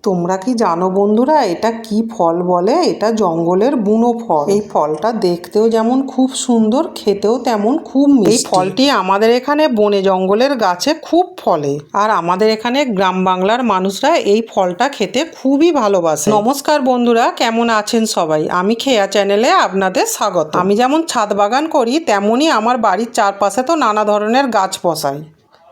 তোমরা কি জানো বন্ধুরা, এটা কি ফল বলে? এটা জঙ্গলের বুনো ফল। এই ফলটা দেখতেও যেমন খুব সুন্দর, খেতেও তেমন খুব মিষ্টি। এই ফলটি আমাদের এখানে বনে জঙ্গলের গাছে খুব ফলে, আর আমাদের এখানে গ্রাম বাংলার মানুষরা এই ফলটা খেতে খুবই ভালোবাসে। নমস্কার বন্ধুরা, কেমন আছেন সবাই? আমি খেয়া চ্যানেলে আপনাদের স্বাগত। আমি যেমন ছাদ বাগান করি, তেমনই আমার বাড়ির চারপাশে তো নানা ধরনের গাছ বসাই।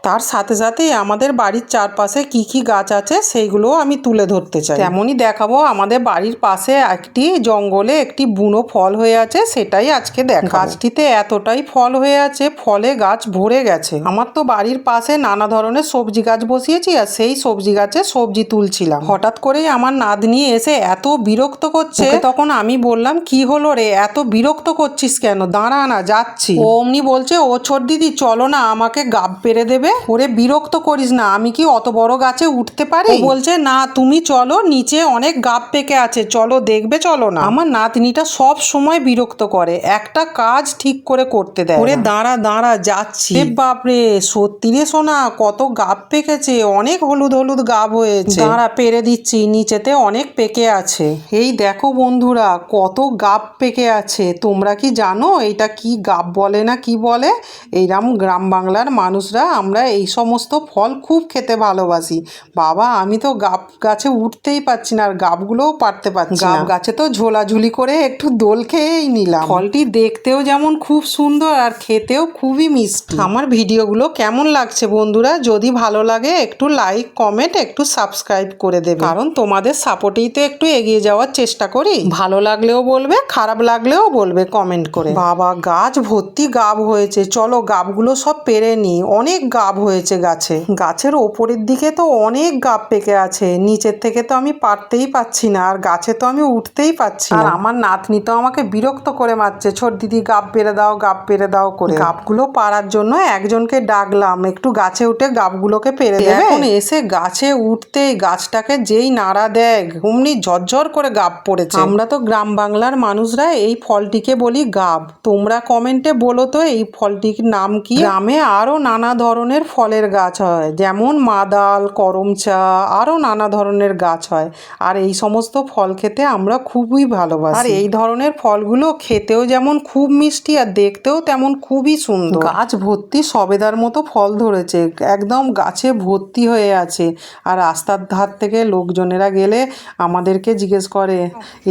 তার সাথে সাথে আমাদের বাড়ির চারপাশে কি কি গাছ আছে সেইগুলোও আমি তুলে ধরতে চাই। তেমনই দেখাবো আমাদের বাড়ির পাশে একটি জঙ্গলে একটি বুনো ফল হয়ে আছে, সেটাই আজকে দেখাবো। গাছটিতে এতটাই ফল হয়ে আছে, ফলে গাছ ভরে গেছে। আমার তো বাড়ির পাশে নানা ধরনের সবজি গাছ বসিয়েছি, আর সেই সবজি গাছে সবজি তুলছিলাম। হঠাৎ করেই আমার নাতনি এসে এত বিরক্ত করছে, তখন আমি বললাম, কি হলো রে, এত বিরক্ত করছিস কেন? দাঁড়া না, যাচ্ছি। ও অমনি বলছে, ও ছোট দিদি চলো না, আমাকে গাব পেরে দেবে। ওরে বিরক্ত করিস না, আমি কি অত বড় গাছে উঠতে পারি? বলছে না, তুমি চলো, নিচে অনেক গাব পেকে আছে, চলো দেখবে, চলো না। আমার নাতনিটা সব সময় বিরক্ত করে, একটা কাজ ঠিক করে করতে দেয়। ওরে দাঁড়া দাঁড়া, যাচ্ছি। বাপরে, সত্যি রে সোনা, কত গাব পেকেছে, অনেক হলুদ হলুদ গাব হয়েছে। দাঁড়া, পেরে দিচ্ছি, নিচেতে অনেক পেকে আছে। এই দেখো বন্ধুরা, কত গাব পেকে আছে। তোমরা কি জানো এটা কি গাব বলে না কি বলে? এইরকম গ্রাম বাংলার মানুষরা আমরা এই সমস্ত ফল খুব খেতে ভালোবাসি। বাবা, আমি তো গাব গাছে উঠতেই পারছি না, আর গাবগুলোও পারতে পারছি না। গাব গাছে তো ঝোলাঝুলি করে একটু দোল খেয়েই নিলাম। ফলটি দেখতেও যেমন খুব সুন্দর, আর খেতেও খুবই মিষ্টি। আমার ভিডিওগুলো কেমন লাগছে বন্ধুরা? যদি ভালো লাগে একটু লাইক, কমেন্ট, একটু সাবস্ক্রাইব করে দেবে, কারণ তোমাদের সাপোর্টেই তো একটু এগিয়ে যাওয়ার চেষ্টা করি। ভালো লাগলেও বলবে, খারাপ লাগলেও বলবে কমেন্ট করে। বাবা, গাছ ভর্তি গাব হয়েছে, চলো গাবগুলো সব পেরে নি। অনেক গাব হয়েছে গাছে। গাছের ওপরের দিকে তো অনেক গাব পেকে আছে, নিচের থেকে তো আমি পারতেই পাচ্ছি না, আর গাছে তো আমি উঠতেই পাচ্ছি না। আর আমার নাতনি তো আমাকে বিরক্ত করে মারছে, ছোট দিদি গাব পেরে দাও, গাব পেরে দাও করে। গাবগুলো পাড়ার জন্য একজনকে ডাকলাম, একটু গাছে উঠে গাবগুলোকে পেরে দেবে। এখন এসে গাছে উঠতেই গাছটাকে যেই নাড়া দেয়, অমনি ঝরঝর করে গাব পড়েছে। আমরা তো গ্রাম বাংলার মানুষরা এই ফলটিকে বলি গাব। তোমরা কমেন্টে বলো তো এই ফলটির নাম কি? গ্রামে আরো নানা ধরনের ফলের গাছ হয়, যেমন মাদাল, করমচা, আরো নানা ধরনের গাছ হয়, আর এই সমস্ত ফল খেতে আমরা খুবই ভালোবাসি। আর এই ধরনের ফলগুলো খেতেও যেমন খুব মিষ্টি, আর দেখতেও তেমন খুবই সুন্দর। গাছ ভর্তি সবেদার মতো ফল ধরেছে, একদম গাছে ভর্তি হয়ে আছে। আর রাস্তার ধার থেকে লোকজনেরা গেলে আমাদেরকে জিজ্ঞেস করে,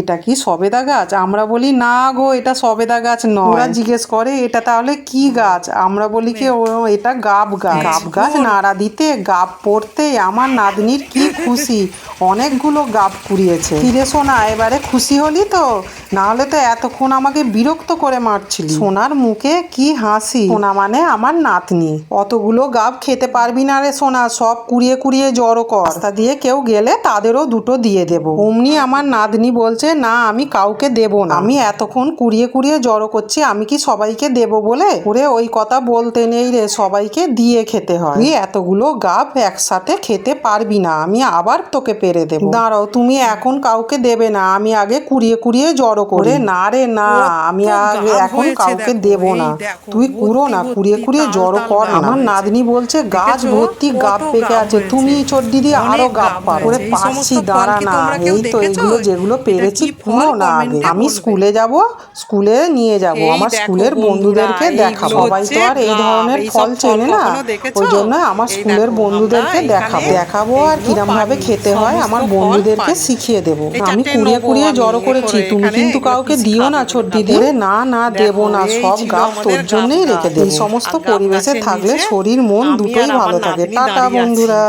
এটা কি সবেদা গাছ? আমরা বলি না গো, এটা সবেদা গাছ নয়। ওরা জিজ্ঞেস করে, এটা তাহলে কি গাছ? আমরা বলি কি, এটা গাব গাছ। গাব গাছ নাড়া দিতে, গাব পড়তে আমার নাতনির কি খুশি, অনেকগুলো গাব কুড়িয়েছে। ফিরে সোনা, এবারে খুশি হলি তো? না হলে তো এতক্ষণ আমাকে বিরক্ত করে মারছিলি। সোনার মুখে কি হাসি। সোনা মানে আমার নাতনি। অতগুলো গাব খেতে পারবি না রে সোনা, সব কুড়িয়ে কুড়িয়ে জড়ো কর, রাস্তা দিয়ে কেউ গেলে তাদেরও দুটো দিয়ে দেবো। অমনি আমার নাতনি বলছে, না আমি কাউকে দেবো না, আমি এতক্ষণ কুড়িয়ে কুড়িয়ে জড়ো করছি, আমি কি সবাইকে দেবো বলে? ওরে ওই কথা বলতে নেই রে, সবাইকে দিয়ে খেতে হয়। তুই এতগুলো গাব একসাথে খেতে পারবি না, আমি আবার তোকে পেরে দেবো। দাঁড়াও, তুমি এখন কাউকে দেবে না, আমি আগে কুড়িয়ে কুড়িয়ে জড়ো করে। না রে না, আমি আগে এখন কাউকে দেবো না, তুই কুড়ো না, কুড়িয়ে কুড়িয়ে জড়ো কর। আমার নাতনি বলছে, গাছ ভর্তি গাব পেকে আছে, তুমি ছোট দিদি আরো গাব পারো। করে পাচ্ছি, দাঁড়া না, এই তো এগুলো যেগুলো পেরেছি কুড়ো না আগে। আমি স্কুলে যাব, স্কুলে নিয়ে যাব, আমার স্কুলের বন্ধুদেরকে দেখাবো। সবাই তো আর এই ধরনের ফল চেনে না, ওই জন্য আমার স্কুলের বন্ধুদেরকে দেখাবো আর কিরম ভাবে খেতে হয় আমার বন্ধুদেরকে শিখিয়ে দেবো। আমি কুড়িয়ে কুড়িয়ে জড়ো করেছি, তুমি কিন্তু কাউকে দিও না ছোট দিদি। না না, দেবো না, সব গাব তোর জন্যই রেখে দেবো। এই সমস্ত পরিবেশে থাকলে শরীর মন দুটোই ভালো থাকে। টাটা বন্ধুরা।